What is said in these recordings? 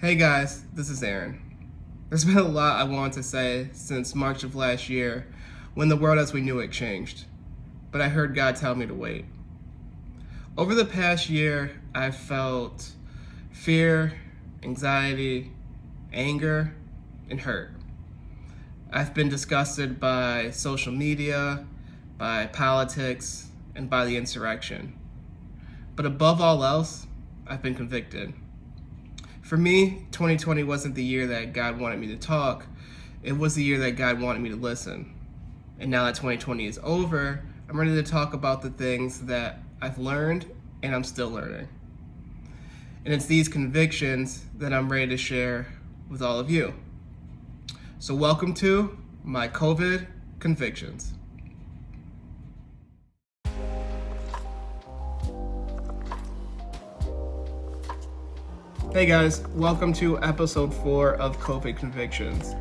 Hey guys, this is Aaron. There's been a lot I want to say since March of last year when the world as we knew it changed, but I heard God tell me to wait. Over the past year, I've felt fear, anxiety, anger, and hurt. I've been disgusted by social media, by politics, and by the insurrection. But above all else, I've been convicted. For me, 2020 wasn't the year that God wanted me to talk. It was the year that God wanted me to listen. And now that 2020 is over, I'm ready to talk about the things that I've learned and I'm still learning. And it's these convictions that I'm ready to share with all of you. So welcome to my COVID convictions. Hey guys, welcome to episode 4 of COVID Convictions.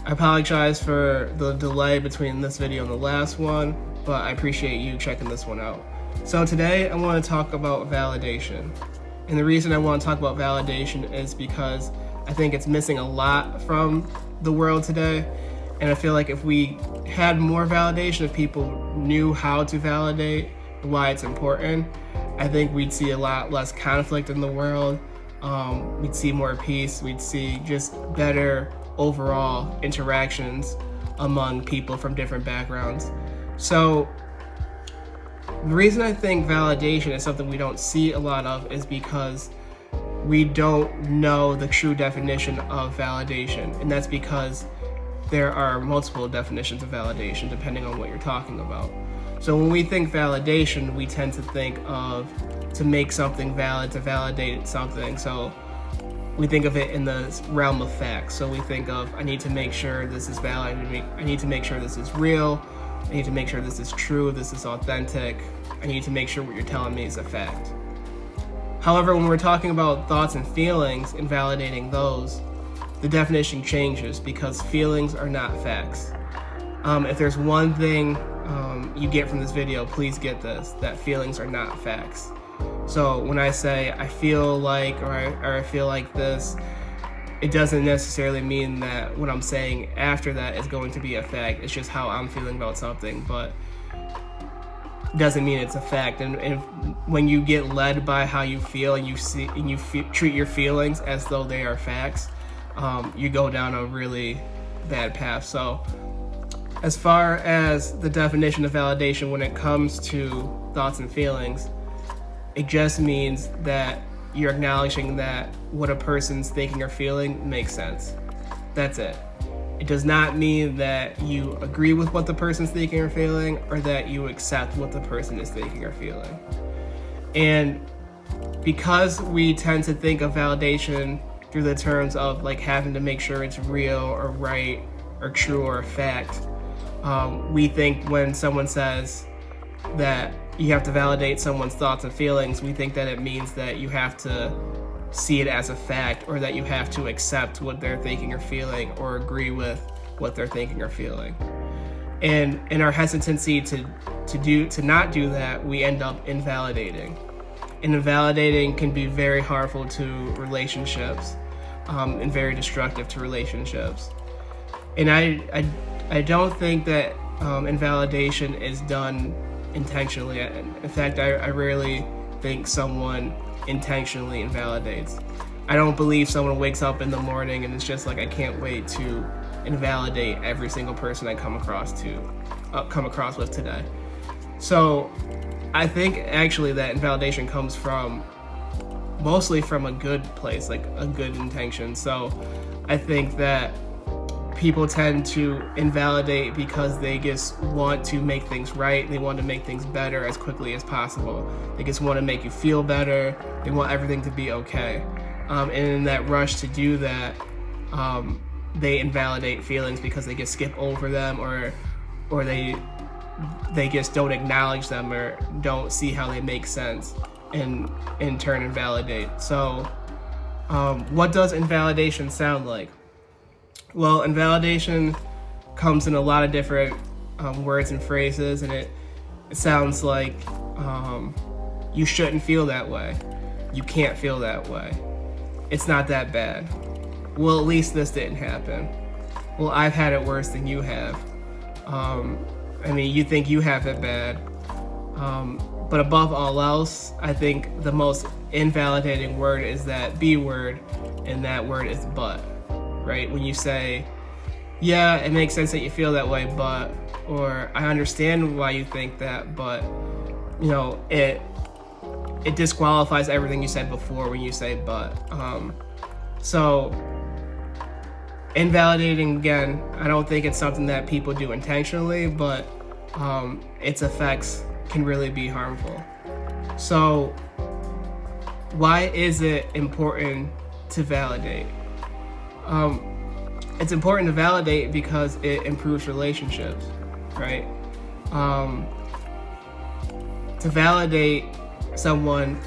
I apologize for the delay between this video and the last one, but I appreciate you checking this one out. So today I want to talk about validation. And the reason I want to talk about validation is because I think it's missing a lot from the world today. And I feel like if we had more validation, if people knew how to validate and why it's important, I think we'd see a lot less conflict in the world. We'd see more peace. We'd see just better overall interactions among people from different backgrounds. So the reason I think validation is something we don't see a lot of is because we don't know the true definition of validation. And that's because there are multiple definitions of validation depending on what you're talking about. So when we think validation, we tend to think of to make something valid, to validate something. So we think of it in the realm of facts. So we think of, I need to make sure this is valid, I need to make sure this is real, I need to make sure this is true, this is authentic, I need to make sure what you're telling me is a fact. However, when we're talking about thoughts and feelings and validating those, the definition changes because feelings are not facts. If there's one thing you get from this video, please get this, that feelings are not facts. So when I say I feel like or I feel like this, it doesn't necessarily mean that what I'm saying after that is going to be a fact. It's just how I'm feeling about something, but doesn't mean it's a fact. And when you get led by how you feel and treat your feelings as though they are facts, you go down a really bad path. So as far as the definition of validation when it comes to thoughts and feelings, it just means that you're acknowledging that what a person's thinking or feeling makes sense. That's it. It does not mean that you agree with what the person's thinking or feeling or that you accept what the person is thinking or feeling. And because we tend to think of validation through the terms of like having to make sure it's real or right or true or a fact, we think when someone says that you have to validate someone's thoughts and feelings, we think that it means that you have to see it as a fact or that you have to accept what they're thinking or feeling or agree with what they're thinking or feeling. And in our hesitancy to not do that, we end up invalidating. And invalidating can be very harmful to relationships and very destructive to relationships. And I don't think that invalidation is done intentionally. In fact, I rarely think someone intentionally invalidates. I don't believe someone wakes up in the morning and it's just like, I can't wait to invalidate every single person I come across with today. So I think actually that invalidation comes mostly from a good place, like a good intention. So I think that people tend to invalidate because they just want to make things right. They want to make things better as quickly as possible. They just want to make you feel better. They want everything to be okay. And in that rush to do that, they invalidate feelings because they just skip over them or they just don't acknowledge them or don't see how they make sense and in turn invalidate. So what does invalidation sound like? Well, invalidation comes in a lot of different words and phrases, and it sounds like you shouldn't feel that way. You can't feel that way. it's not that bad. Well, at least this didn't happen. Well, I've had it worse than you have. I mean, you think you have it bad. But above all else, I think the most invalidating word is that B word, and that word is but, right? When you say, yeah, it makes sense that you feel that way, but, or I understand why you think that, but, you know, it disqualifies everything you said before when you say but. So invalidating, again, I don't think it's something that people do intentionally, but its effects can really be harmful. So why is it important to validate? It's important to validate because it improves relationships, right? To validate someone,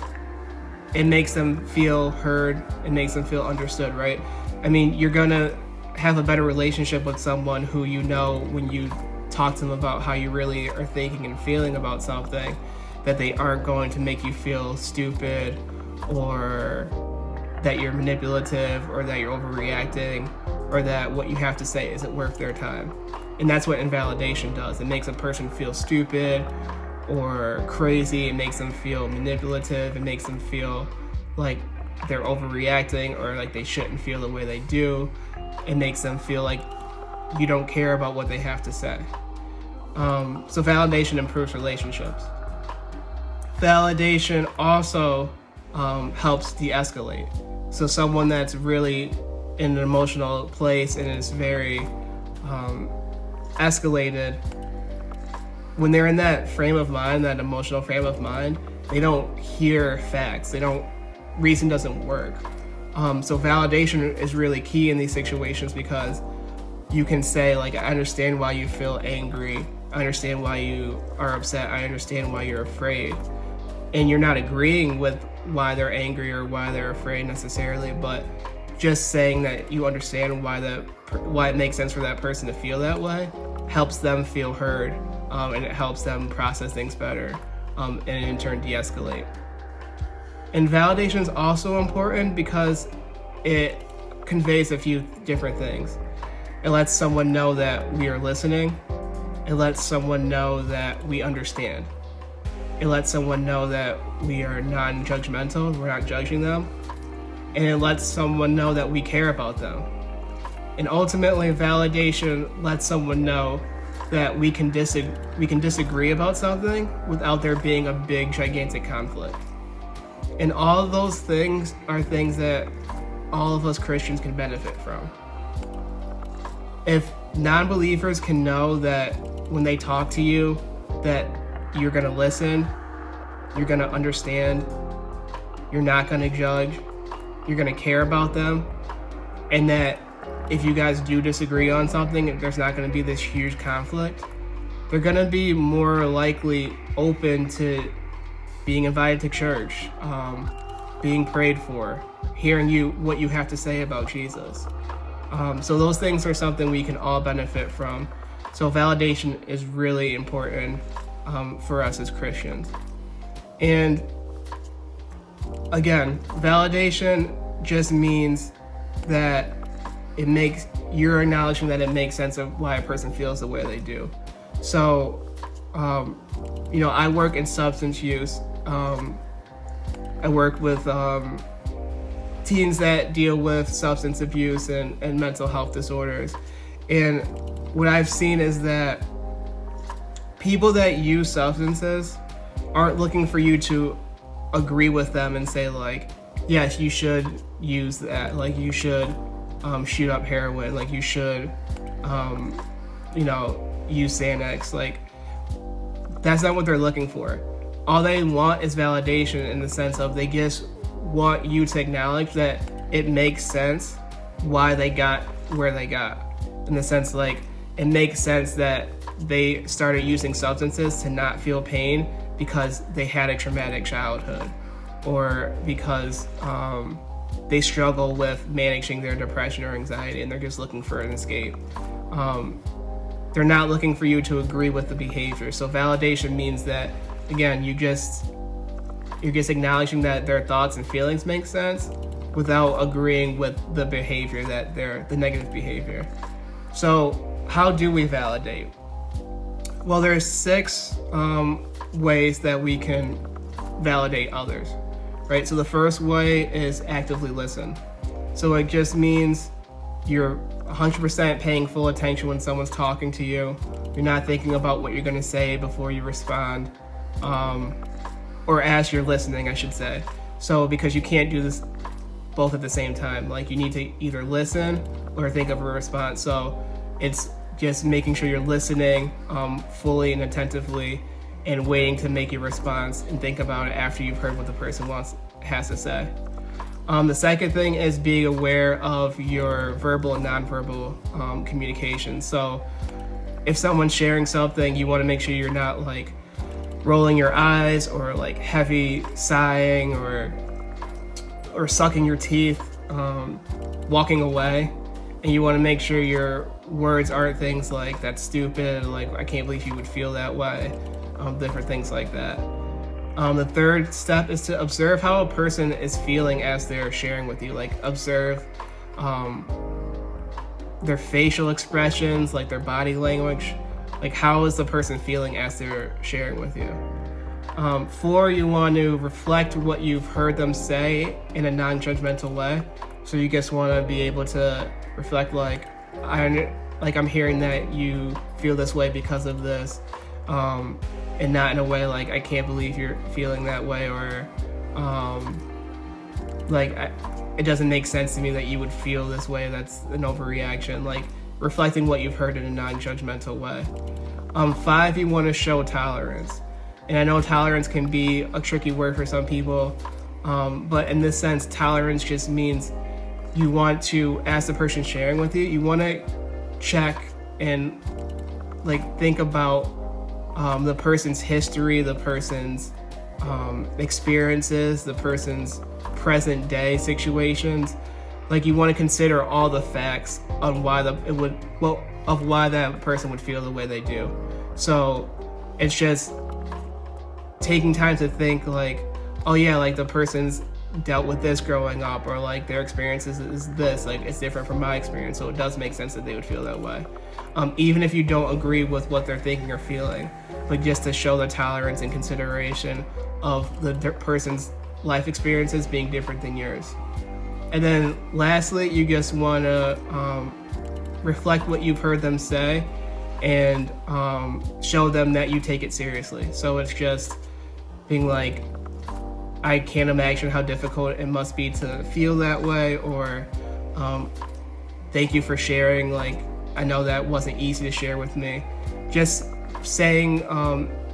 it makes them feel heard, it makes them feel understood, right? I mean, you're gonna have a better relationship with someone who you know when you talk to them about how you really are thinking and feeling about something, that they aren't going to make you feel stupid or that you're manipulative or that you're overreacting or that what you have to say isn't worth their time. And that's what invalidation does. It makes a person feel stupid or crazy. It makes them feel manipulative. It makes them feel like they're overreacting or like they shouldn't feel the way they do. It makes them feel like you don't care about what they have to say. So validation improves relationships. Validation also helps de-escalate. So someone that's really in an emotional place and is very escalated, when they're in that frame of mind, that emotional frame of mind, they don't hear facts. Reason doesn't work. So validation is really key in these situations because you can say, like, I understand why you feel angry. I understand why you are upset. I understand why you're afraid. And you're not agreeing with why they're angry or why they're afraid necessarily, but just saying that you understand why it makes sense for that person to feel that way helps them feel heard, and it helps them process things better, and in turn de-escalate. And validation is also important because it conveys a few different things. It lets someone know that we are listening. It lets someone know that we understand. It lets someone know that we are non-judgmental, we're not judging them. And it lets someone know that we care about them. And ultimately, validation lets someone know that we can disagree about something without there being a big, gigantic conflict. And all of those things are things that all of us Christians can benefit from. If non-believers can know that when they talk to you, that you're going to listen, you're going to understand, you're not going to judge, you're going to care about them, and that if you guys do disagree on something, there's not going to be this huge conflict, they're going to be more likely open to being invited to church, being prayed for, hearing what you have to say about Jesus. So those things are something we can all benefit from. So validation is really important for us as Christians. And again, validation just means that you're acknowledging that it makes sense of why a person feels the way they do. So, I work in substance use. I work with teens that deal with substance abuse and mental health disorders. And what I've seen is that people that use substances aren't looking for you to agree with them and say, like, yes, you should use that. Like, you should shoot up heroin. Like, you should, use Xanax. Like, that's not what they're looking for. All they want is validation in the sense of they just want you to acknowledge that it makes sense why they got where they got. In the sense, like, it makes sense that they started using substances to not feel pain because they had a traumatic childhood, or because they struggle with managing their depression or anxiety and they're just looking for an escape. They're not looking for you to agree with the behavior. So validation means that, again, you're just acknowledging that their thoughts and feelings make sense, without agreeing with the behavior the negative behavior. So how do we validate? Well, there's 6 ways that we can validate others, right? So the first way is actively listen. So it just means you're 100% paying full attention when someone's talking to you. You're not thinking about what you're going to say before you respond, or as you're listening, I should say. So because you can't do this both at the same time, like you need to either listen or think of a response. So it's just making sure you're listening fully and attentively and waiting to make your response and think about it after you've heard what the person has to say. The second thing is being aware of your verbal and nonverbal communication. So if someone's sharing something, you want to make sure you're not like rolling your eyes or like heavy sighing or sucking your teeth, walking away. And you want to make sure your words aren't things like "that's stupid," like "I can't believe you would feel that way," different things like that. The third step is to observe how a person is feeling as they're sharing with you. Like observe their facial expressions, like their body language. Like how is the person feeling as they're sharing with you? 4, you want to reflect what you've heard them say in a non-judgmental way. So you just want to be able to reflect like I'm hearing that you feel this way because of this, and not in a way like I can't believe you're feeling that way, or it doesn't make sense to me that you would feel this way. That's an overreaction. Like reflecting what you've heard in a non-judgmental way. 5, you want to show tolerance. And I know tolerance can be a tricky word for some people, but in this sense, tolerance just means you want to, as the person sharing with you, you want to check and like think about the person's history, the person's experiences, the person's present day situations. Like you want to consider all the facts on why why that person would feel the way they do. So it's just taking time to think like, oh yeah, like the person's dealt with this growing up, or like their experiences is this, like it's different from my experience, so it does make sense that they would feel that way, even if you don't agree with what they're thinking or feeling, but just to show the tolerance and consideration of the person's life experiences being different than yours. And then lastly, you just want to reflect what you've heard them say and show them that you take it seriously. So it's just being like, I can't imagine how difficult it must be to feel that way, or thank you for sharing, like I know that wasn't easy to share with me. Just saying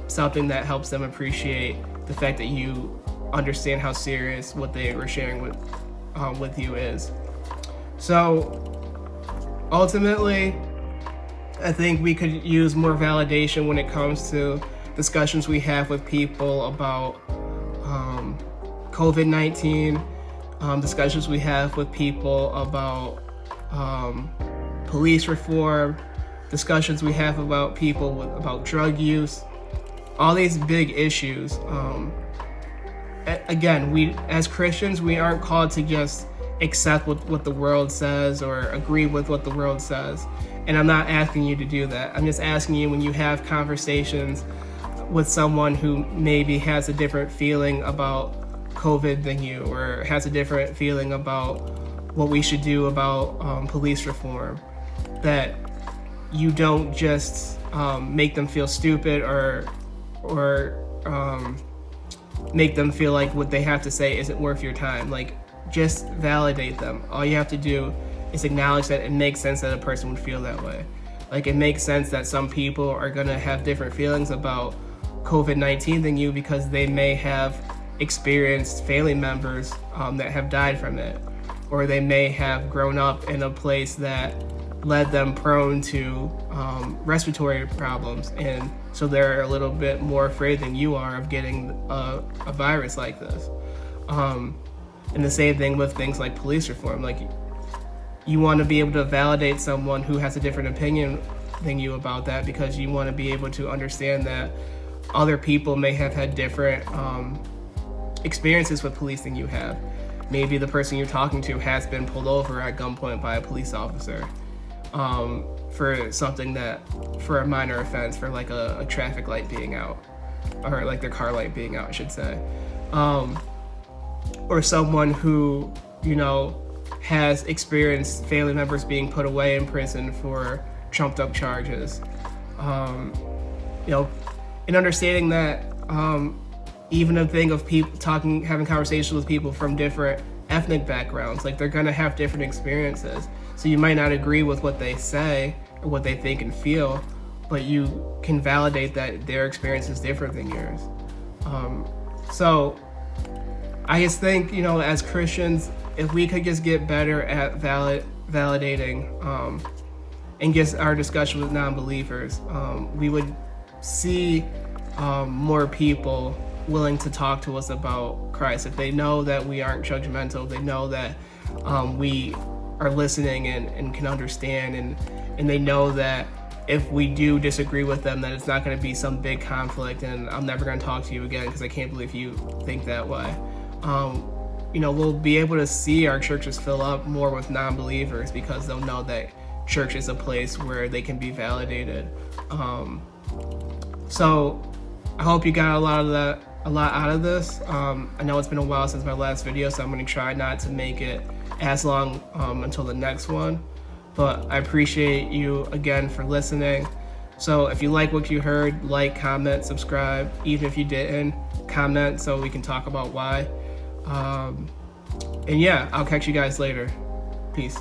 something that helps them appreciate the fact that you understand how serious what they were sharing with you is. So ultimately, I think we could use more validation when it comes to discussions we have with people about COVID-19, discussions we have with people about police reform, discussions we have about people about drug use, all these big issues. Again, we as Christians, we aren't called to just accept what the world says or agree with what the world says. And I'm not asking you to do that. I'm just asking you, when you have conversations with someone who maybe has a different feeling about COVID than you, or has a different feeling about what we should do about police reform, that you don't just make them feel stupid or make them feel like what they have to say isn't worth your time. Like, just validate them. All you have to do is acknowledge that it makes sense that a person would feel that way. Like, it makes sense that some people are gonna have different feelings about COVID-19 than you because they may have experienced family members that have died from it, or they may have grown up in a place that led them prone to respiratory problems, and so they're a little bit more afraid than you are of getting a virus like this. And the same thing with things like police reform. Like, you want to be able to validate someone who has a different opinion than you about that, because you want to be able to understand that other people may have had different experiences with police than you have. maybe the person you're talking to has been pulled over at gunpoint by a police officer for something for a minor offense, for like a traffic light being out, or like their car light being out, I should say. Or someone who, you know, has experienced family members being put away in prison for trumped up charges. You know, and understanding that even a thing of people having conversations with people from different ethnic backgrounds, like they're gonna have different experiences. So you might not agree with what they say or what they think and feel, but you can validate that their experience is different than yours. So I just think, you know, as Christians, if we could just get better at validating and get our discussion with non-believers, we would see more people willing to talk to us about Christ. If they know that we aren't judgmental, they know that we are listening and can understand, and they know that if we do disagree with them, that it's not going to be some big conflict and I'm never going to talk to you again because I can't believe you think that way. You know, we'll be able to see our churches fill up more with non-believers because they'll know that church is a place where they can be validated. So I hope you got a lot out of this. I know it's been a while since my last video, so I'm going to try not to make it as long until the next one. But I appreciate you again for listening. So if you like what you heard, like, comment, subscribe. Even if you didn't, comment so we can talk about why. And yeah, I'll catch you guys later. Peace.